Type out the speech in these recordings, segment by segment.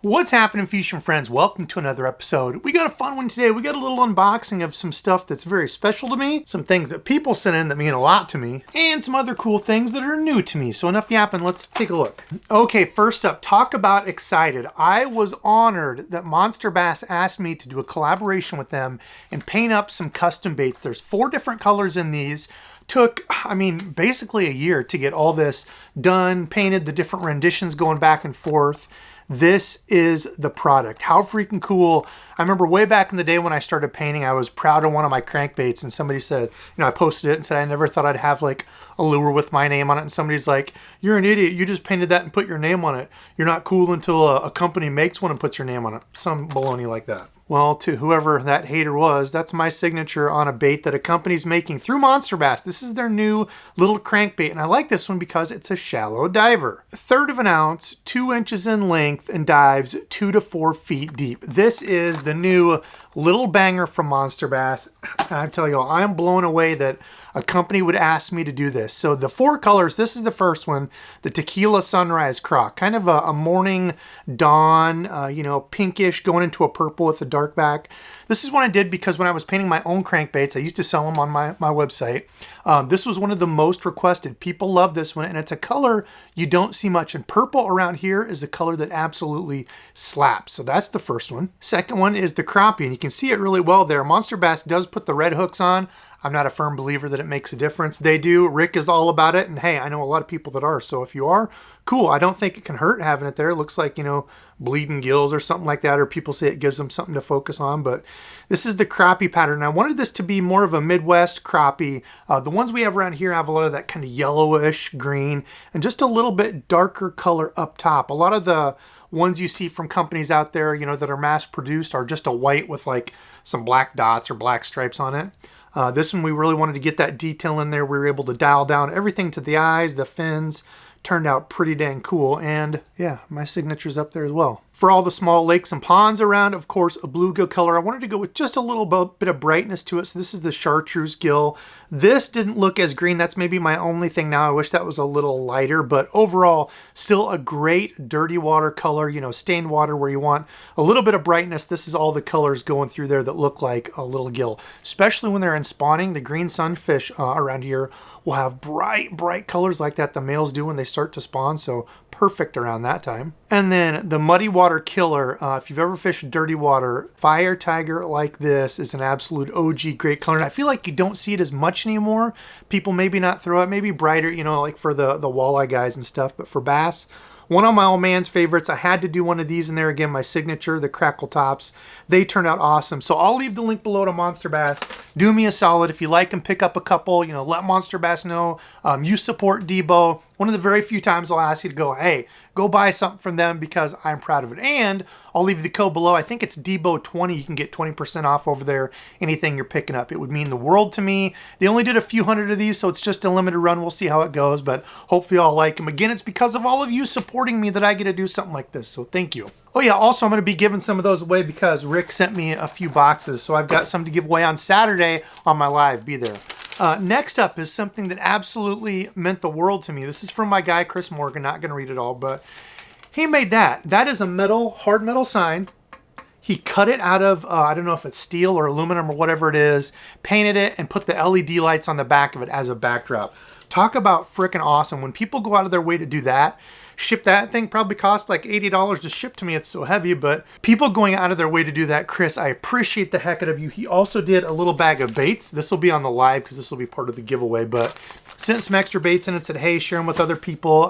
What's happening, fishing friends? Welcome to another episode. We got a fun one today. We got a little unboxing of some stuff that's very special to me, some things that people sent in that mean a lot to me, and some other cool things that are new to me. So enough yapping, let's take a look. Okay, first up, talk about excited. I was honored that Monster Bass asked me to do a collaboration with them and paint up some custom baits. There's 4 different colors in these. Took, basically a year to get all this done, painted, the different renditions going back and forth. This is the product. How freaking cool. I remember way back in the day when I started painting, I was proud of one of my crankbaits and somebody said, I posted it and said I never thought I'd have like a lure with my name on it. And somebody's like, you're an idiot. You just painted that and put your name on it. You're not cool until a company makes one and puts your name on it. Some baloney like that. Well, to whoever that hater was, that's my signature on a bait that a company's making through Monster Bass. This is their new little crankbait, and I like this one because it's a shallow diver. 1/3 of an ounce, 2 inches in length, and dives 2 to 4 feet deep. This is the new little banger from Monster Bass. And I tell you all, I'm blown away that a company would ask me to do this. So the 4 colors, this is the first one, the Tequila Sunrise Croc. Kind of a morning dawn, pinkish going into a purple with a dark back. This is one I did because when I was painting my own crankbaits, I used to sell them on my website. This was one of the most requested. People love this one, and it's a color you don't see much. And purple around here is a color that absolutely slaps. So that's the first one. Second one is the crappie, and you can see it really well there. Monster Bass does put the red hooks on. I'm not a firm believer that it makes a difference. They do. Rick is all about it. And hey, I know a lot of people that are. So if you are, cool. I don't think it can hurt having it there. It looks like, bleeding gills or something like that. Or people say it gives them something to focus on. But this is the crappie pattern. I wanted this to be more of a Midwest crappie. The ones we have around here have a lot of that kind of yellowish green and just a little bit darker color up top. A lot of the ones you see from companies out there, that are mass produced are just a white with like some black dots or black stripes on it. This one, we really wanted to get that detail in there. We were able to dial down everything to the eyes, the fins. Turned out pretty dang cool. And yeah, my signature's up there as well. For all the small lakes and ponds around, of course, a bluegill color. I wanted to go with just a little bit of brightness to it. So this is the chartreuse gill. This didn't look as green. That's maybe my only thing now. I wish that was a little lighter, but overall, still a great dirty water color, stained water where you want a little bit of brightness. This is all the colors going through there that look like a little gill, especially when they're in spawning. The green sunfish around here will have bright colors like that the males do when they start to spawn. So perfect around that time. And then the muddy water killer. If you've ever fished dirty water, fire tiger like this is an absolute OG great color. And I feel like you don't see it as much anymore. People maybe not throw it, maybe brighter, like for the walleye guys and stuff. But for bass, one of my old man's favorites. I had to do one of these in there. Again, my signature, the crackle tops. They turned out awesome. So I'll leave the link below to Monster Bass. Do me a solid. If you like them, pick up a couple. Let Monster Bass know you support Debo. One of the very few times I'll ask you to go, hey, go buy something from them because I'm proud of it. And I'll leave the code below. I think it's Debo20. You can get 20% off over there, anything you're picking up. It would mean the world to me. They only did a few hundred of these, so it's just a limited run. We'll see how it goes, but hopefully y'all like them. Again, it's because of all of you supporting me that I get to do something like this, so thank you. Oh yeah, also I'm going to be giving some of those away because Rick sent me a few boxes, so I've got some to give away on Saturday on my live. Be there. Next up is something that absolutely meant the world to me. This is from my guy, Chris Morgan. Not going to read it all, but he made that. That is a hard metal sign. He cut it out of, I don't know if it's steel or aluminum or whatever it is, painted it, and put the LED lights on the back of it as a backdrop. Talk about freaking awesome. When people go out of their way to do that, ship that thing probably cost like $80 to ship to me. It's so heavy, but people going out of their way to do that, Chris, I appreciate the heck out of you. He also did a little bag of baits. This will be on the live because this will be part of the giveaway, but sent some extra baits in and said, hey, share them with other people.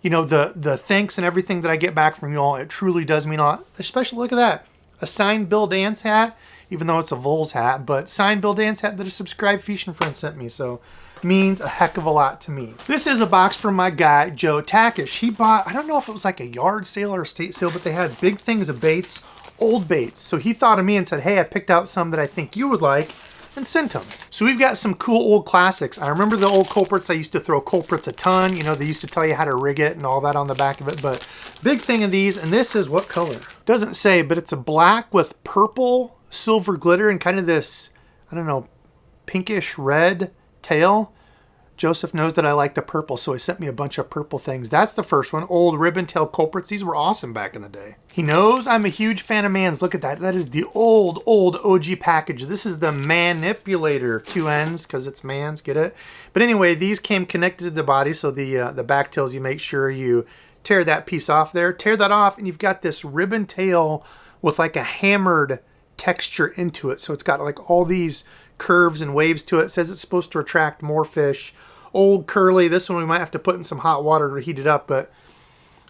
The thanks and everything that I get back from you all, it truly does mean a lot. Especially, look at that, a signed Bill Dance hat, even though it's a Vols hat, but signed Bill Dance hat that a subscribed fishing friend sent me. So means a heck of a lot to me. This is a box from my guy, Joe Takish. He bought, I don't know if it was like a yard sale or a state sale, but they had big things of baits, old baits. So he thought of me and said, hey, I picked out some that I think you would like, and sent them. So we've got some cool old classics. I remember the old culprits. I used to throw culprits a ton. They used to tell you how to rig it and all that on the back of it. But big thing of these, and this is what color? Doesn't say, but it's a black with purple, silver glitter, and kind of this, I don't know, pinkish red tail. Joseph knows that I like the purple, so he sent me a bunch of purple things. That's the first one. Old ribbon tail culprits. These were awesome back in the day. He knows I'm a huge fan of Man's. Look at that. That is the old OG package. This is the Manipulator. 2 ends because it's Man's. Get it? But anyway, these came connected to the body, so the back tails, you make sure you tear that piece off there. Tear that off, and you've got this ribbon tail with like a hammered texture into it. So it's got like all these curves and waves to it. It says it's supposed to attract more fish. Old curly. This one we might have to put in some hot water to heat it up, but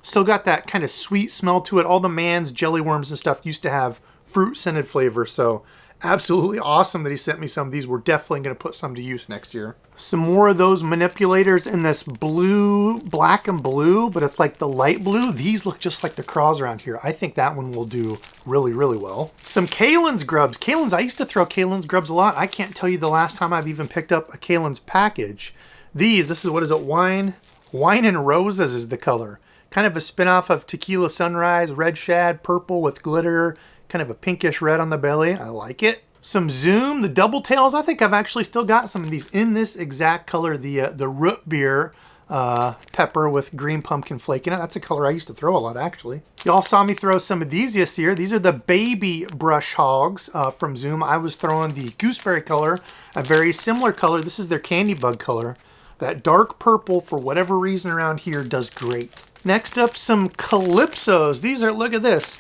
still got that kind of sweet smell to it. All the Man's jelly worms and stuff used to have fruit scented flavor, so absolutely awesome that he sent me some of these. We're definitely going to put some to use next year. Some more of those manipulators in this blue, black and blue, but it's like the light blue. These look just like the craws around here. I think that one will do really, really well. Some Kalin's grubs. Kalin's, I used to throw Kalin's grubs a lot. I can't tell you the last time I've even picked up a Kalin's package. This is, what is it, Wine and Roses is the color. Kind of a spin-off of Tequila Sunrise, red shad, purple with glitter, kind of a pinkish red on the belly. I like it. Some Zoom, the double tails. I think I've actually still got some of these in this exact color, the root beer pepper with green pumpkin flake in it. That's a color I used to throw a lot, actually. Y'all saw me throw some of these this year. These are the baby brush hogs from Zoom. I was throwing the gooseberry color, a very similar color. This is their candy bug color. That dark purple, for whatever reason around here, does great. Next up, some Calypsos. These are, look at this.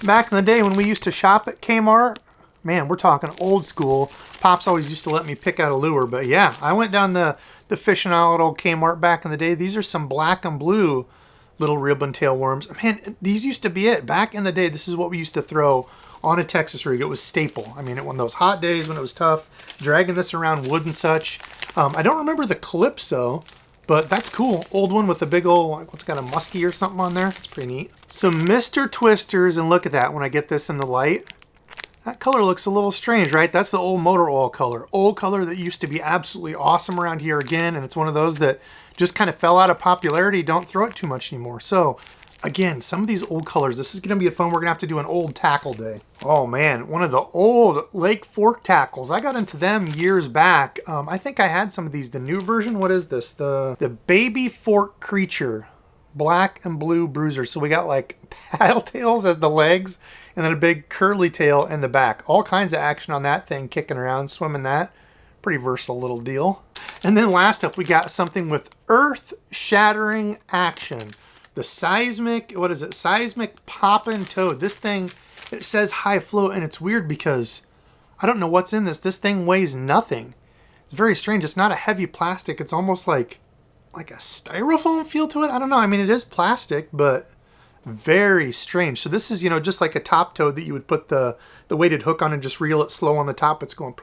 Back in the day when we used to shop at Kmart, man, we're talking old school. Pops always used to let me pick out a lure, but yeah, I went down the fishing aisle at old Kmart back in the day. These are some black and blue little ribbon tail worms. Man, these used to be it. Back in the day, this is what we used to throw on a Texas rig. It was staple. I mean, one of those hot days when it was tough, dragging this around wood and such. I don't remember the Calypso, but that's cool. Old one with a big old, what's got a muskie or something on there. It's pretty neat. Some Mr. Twisters, and look at that when I get this in the light. That color looks a little strange, right? That's the old motor oil color. Old color that used to be absolutely awesome around here again, and it's one of those that just kind of fell out of popularity. Don't throw it too much anymore. So, again, some of these old colors, this is going to be a fun. We're going to have to do an old tackle day. Oh man, one of the old Lake Fork tackles. I got into them years back. I think I had some of these. The new version, what is this? The Baby Fork Creature, black and blue bruiser. So we got like paddle tails as the legs, and then a big curly tail in the back. All kinds of action on that thing, kicking around, swimming that. Pretty versatile little deal. And then last up, we got something with earth-shattering action. The seismic, what is it? Seismic Poppin' Toad. This thing, it says high float, and it's weird because I don't know what's in this. This thing weighs nothing. It's very strange. It's not a heavy plastic. It's almost like a styrofoam feel to it. I don't know. I mean, it is plastic, but very strange. So this is, just like a top toad that you would put the weighted hook on and just reel it slow on the top. It's going.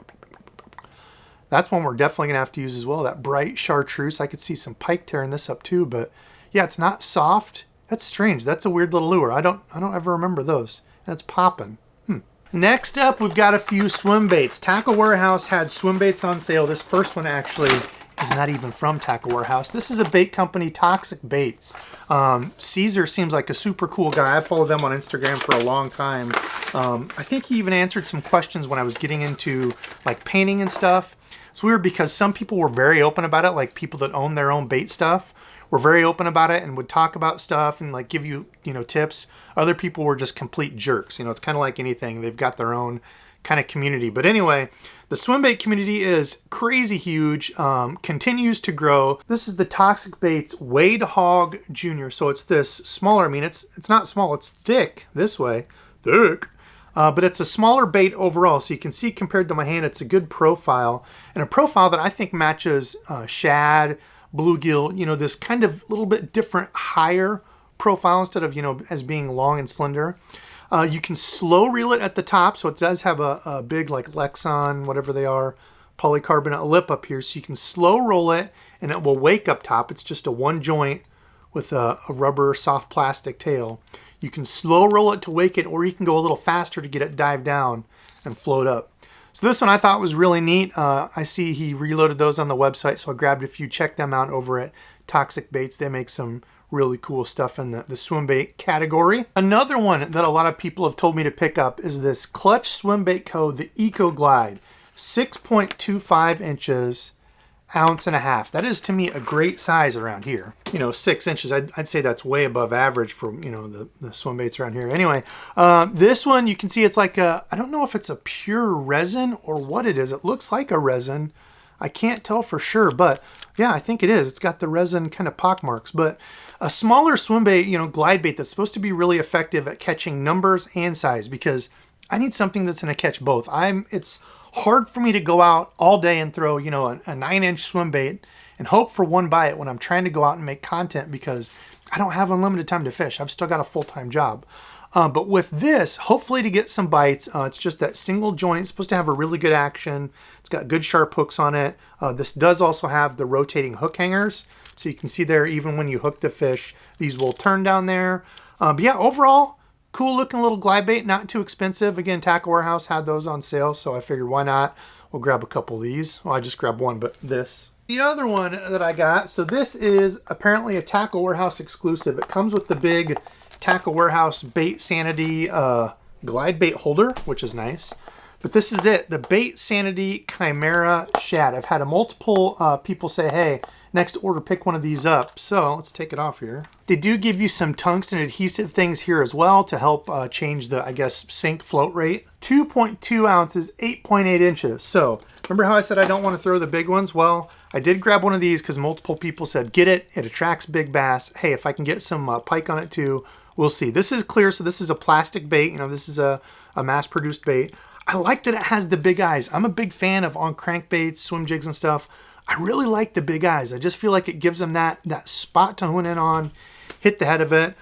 That's one we're definitely going to have to use as well. That bright chartreuse. I could see some pike tearing this up too, but yeah, it's not soft. That's strange. That's a weird little lure. I don't ever remember those. And it's popping. Next up, we've got a few swim baits. Tackle Warehouse had swim baits on sale. This first one actually is not even from Tackle Warehouse. This is a bait company, Toxic Baits. Caesar seems like a super cool guy. I followed them on Instagram for a long time. I think he even answered some questions when I was getting into like painting and stuff. It's weird because some people were very open about it, like people that own their own bait stuff were very open about it and would talk about stuff and like give you, tips. Other people were just complete jerks. It's kind of like anything. They've got their own kind of community. But anyway, the swim bait community is crazy huge, continues to grow. This is the Toxic Baits Wade Hog Jr. So it's this smaller, it's not small, it's thick this way, thick. But it's a smaller bait overall. So you can see compared to my hand, it's a good profile. And a profile that I think matches shad, bluegill, this kind of little bit different, higher profile instead of, as being long and slender. You can slow reel it at the top, so it does have a big like Lexan, whatever they are, polycarbonate lip up here, so you can slow roll it and it will wake up top. It's just a one joint with a rubber soft plastic tail. You can slow roll it to wake it, or you can go a little faster to get it dive down and float up. So this one I thought was really neat. I see he reloaded those on the website, so I grabbed a few. Check them out over at Toxic Baits. They make some really cool stuff in the swim bait category. Another one that a lot of people have told me to pick up is this Clutch Swim Bait Co. The Eco Glide. 6.25 inches, ounce and a half. That is to me a great size around here. You know, 6 inches. I'd say that's way above average for, you know, the swim baits around here. Anyway, this one you can see it's like a, I don't know if it's a pure resin or what it is. It looks like a resin. I can't tell for sure, but yeah, I think it is. It's got the resin kind of pock marks, but a smaller swim bait, you know, glide bait that's supposed to be really effective at catching numbers and size, because I need something that's going to catch both. It's hard for me to go out all day and throw, you know, a 9-inch swim bait and hope for one bite when I'm trying to go out and make content, because I don't have unlimited time to fish. I've still got a full-time job. But with this, hopefully to get some bites, it's just that single joint. It's supposed to have a really good action. It's got good sharp hooks on it. This does also have the rotating hook hangers. So you can see there, even when you hook the fish, these will turn down there. But yeah, overall, cool looking little glide bait, not too expensive. Again, Tackle Warehouse had those on sale, so I figured why not? We'll grab a couple of these. Well, I just grabbed one, but this. The other one that I got, so this is apparently a Tackle Warehouse exclusive. It comes with the big Tackle Warehouse Bait Sanity glide bait holder, which is nice. But this is it, the Bait Sanity Chimera Shad. I've had multiple people say, hey, next order, pick one of these up. So let's take it off here. They do give you some tungsten adhesive things here as well to help change the, I guess, sink float rate. 2.2 ounces, 8.8 inches. So remember how I said I don't want to throw the big ones? Well, I did grab one of these because multiple people said, get it. It attracts big bass. Hey, if I can get some pike on it too, we'll see. This is clear, so this is a plastic bait. You know, this is a mass-produced bait. I like that it has the big eyes. I'm a big fan of on crankbaits, swim jigs and stuff. I really like the big eyes. I just feel like it gives them that spot to hone in on, hit the head of it.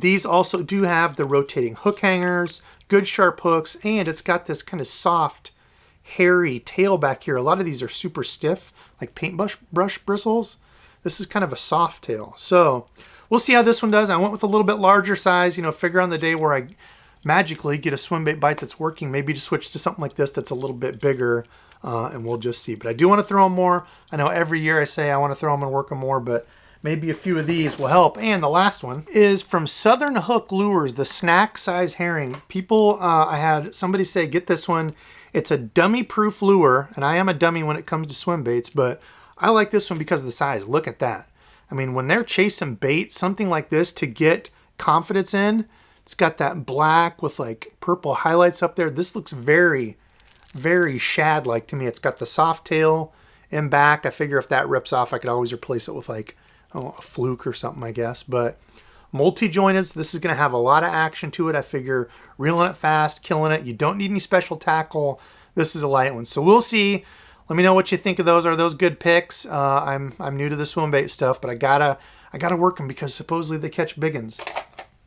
These also do have the rotating hook hangers, good sharp hooks, and it's got this kind of soft, hairy tail back here. A lot of these are super stiff, like paintbrush bristles. This is kind of a soft tail. So we'll see how this one does. I went with a little bit larger size, you know, figure on the day where I magically get a swim bait bite that's working, maybe to switch to something like this that's a little bit bigger, and we'll just see. But I do want to throw them more. I know every year I say I want to throw them and work them more, but maybe a few of these will help. And the last one is from Southern Hook Lures, the snack size herring. People, I had somebody say, get this one. It's a dummy proof lure, and I am a dummy when it comes to swim baits, but I like this one because of the size. Look at that. I mean, when they're chasing bait, something like this to get confidence in, it's got that black with like purple highlights up there. This looks very, very shad-like to me. It's got the soft tail in back. I figure if that rips off, I could always replace it with like, oh, a fluke or something, I guess. But multi-jointed, so this is going to have a lot of action to it. I figure reeling it fast, killing it. You don't need any special tackle. This is a light one. So we'll see. Let me know what you think of those. Are those good picks? I'm new to the swim bait stuff, but I gotta work them because supposedly they catch big ones.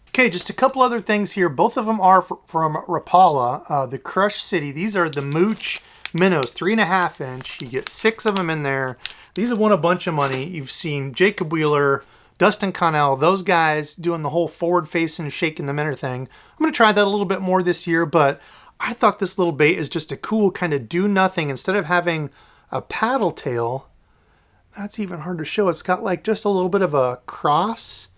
Okay, just a couple other things here. Both of them are from Rapala, the Crush City. These are the Mooch minnows, 3.5 inch. You get 6 of them in there. These have won a bunch of money. You've seen Jacob Wheeler, Dustin Connell, those guys doing the whole forward-facing, shaking the minnow thing. I'm going to try that a little bit more this year, but I thought this little bait is just a cool kind of do-nothing. Instead of having a paddle tail, that's even hard to show. It's got like just a little bit of a cross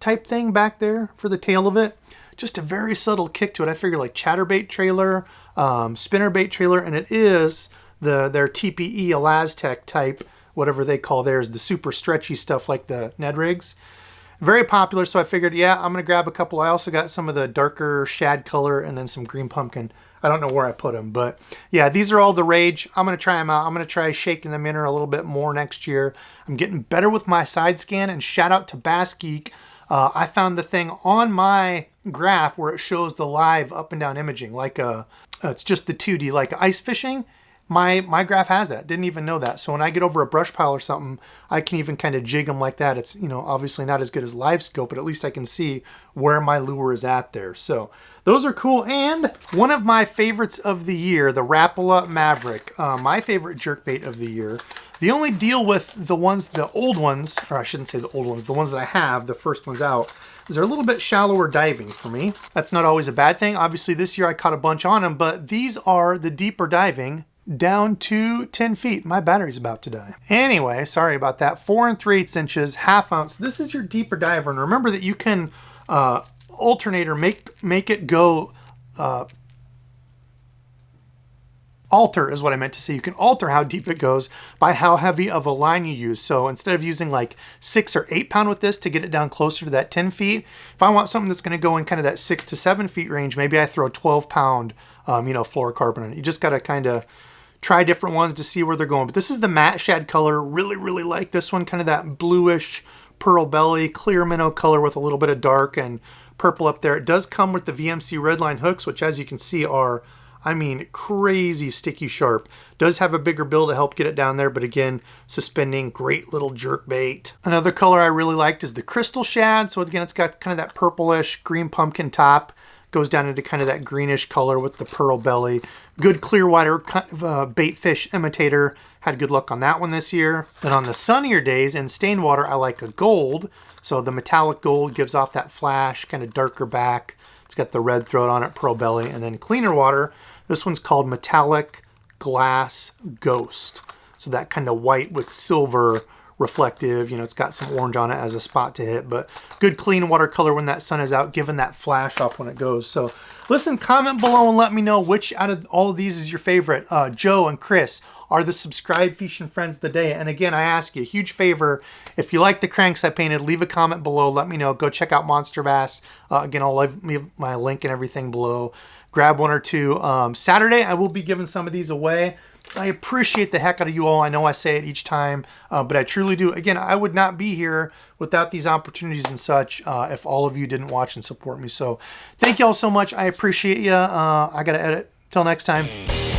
type thing back there for the tail of it. Just a very subtle kick to it. I figure like chatterbait trailer, spinnerbait trailer, and it is their TPE Elastec type, whatever they call theirs, the super stretchy stuff like the Ned rigs. Very popular, so I figured, yeah, I'm going to grab a couple. I also got some of the darker shad color and then some green pumpkin. I don't know where I put them, but yeah, these are all the rage. I'm going to try them out. I'm going to try shaking them in a little bit more next year. I'm getting better with my side scan, and shout out to Bass Geek. I found the thing on my graph where it shows the live up and down imaging, like it's just the 2D, like ice fishing. My graph has that. Didn't even know that. So when I get over a brush pile or something, I can even kind of jig them like that. It's, you know, obviously not as good as live scope, but at least I can see where my lure is at there. So those are cool. And one of my favorites of the year, the Rapala Maverick, my favorite jerkbait of the year. The only deal with the ones, the old ones, or I shouldn't say the old ones, the ones that I have, the first ones out, is they're a little bit shallower diving for me. That's not always a bad thing. Obviously this year I caught a bunch on them, but these are the deeper diving down to 10 feet. My battery's about to die. Anyway, sorry about that. 4 3/8 inches, half ounce. This is your deeper diver. And remember that you can alternate or make it go alter is what I meant to say. You can alter how deep it goes by how heavy of a line you use. So instead of using like 6 or 8 pound with this to get it down closer to that 10 feet, if I want something that's going to go in kind of that 6 to 7 feet range, maybe I throw 12 pound, fluorocarbon on it. You just got to kind of try different ones to see where they're going. But this is the matte shad color. Really, really like this one. Kind of that bluish pearl belly, clear minnow color with a little bit of dark and purple up there. It does come with the VMC Redline hooks, which as you can see are, I mean, crazy sticky sharp. Does have a bigger bill to help get it down there, but again, suspending, great little jerk bait. Another color I really liked is the crystal shad. So again, it's got kind of that purplish green pumpkin top. Goes down into kind of that greenish color with the pearl belly. Good clear water bait fish imitator. Had good luck on that one this year. Then on the sunnier days in stained water, I like a gold. So the metallic gold gives off that flash, kind of darker back. It's got the red throat on it, pearl belly. And then cleaner water, this one's called Metallic Glass Ghost. So that kind of white with silver reflective, it's got some orange on it as a spot to hit, but good clean watercolor when that sun is out, giving that flash off when it goes. So listen, comment below and let me know which out of all of these is your favorite. Joe and Chris are the subscribed fishing friends of the day. And again, I ask you a huge favor. If you like the cranks I painted, leave a comment below. Let me know. Go check out Monster Bass. Again, I'll leave my link and everything below. Grab one or two. Saturday, I will be giving some of these away. I appreciate the heck out of you all. I know I say it each time, but I truly do. Again, I would not be here without these opportunities and such if all of you didn't watch and support me. So thank you all so much. I appreciate you. I got to edit. Till next time.